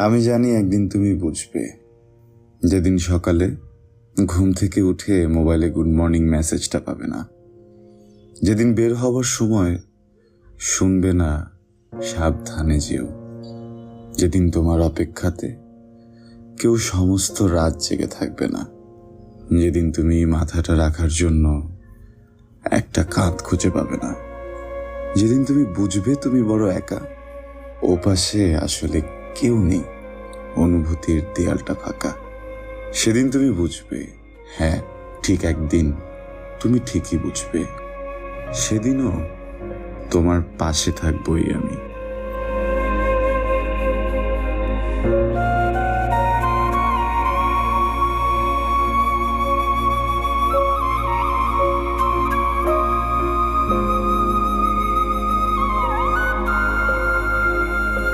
আমি জানি একদিন তুমি বুঝবে, যেদিন সকালে ঘুম থেকে উঠে মোবাইলে গুড মর্নিং মেসেজটা পাবে না, যেদিন বের হবার সময় শুনবে না সাবধানে যেও, যেদিন তোমার অপেক্ষাতে কেউ সমস্ত রাত জেগে থাকবে না, যেদিন তুমি মাথাটা রাখার জন্য একটা কাঁধ খুঁজে পাবে না, যেদিন তুমি বুঝবে তুমি বড় একা, ওপাশে আসলে কেউ নেই, অনুভূতির দেয়ালটা ফাঁকা। সেদিন তুমি বুঝবে, হ্যাঁ ঠিক একদিন তুমি ঠিকই বুঝবে, সেদিনও তোমার পাশে থাকবই আমি।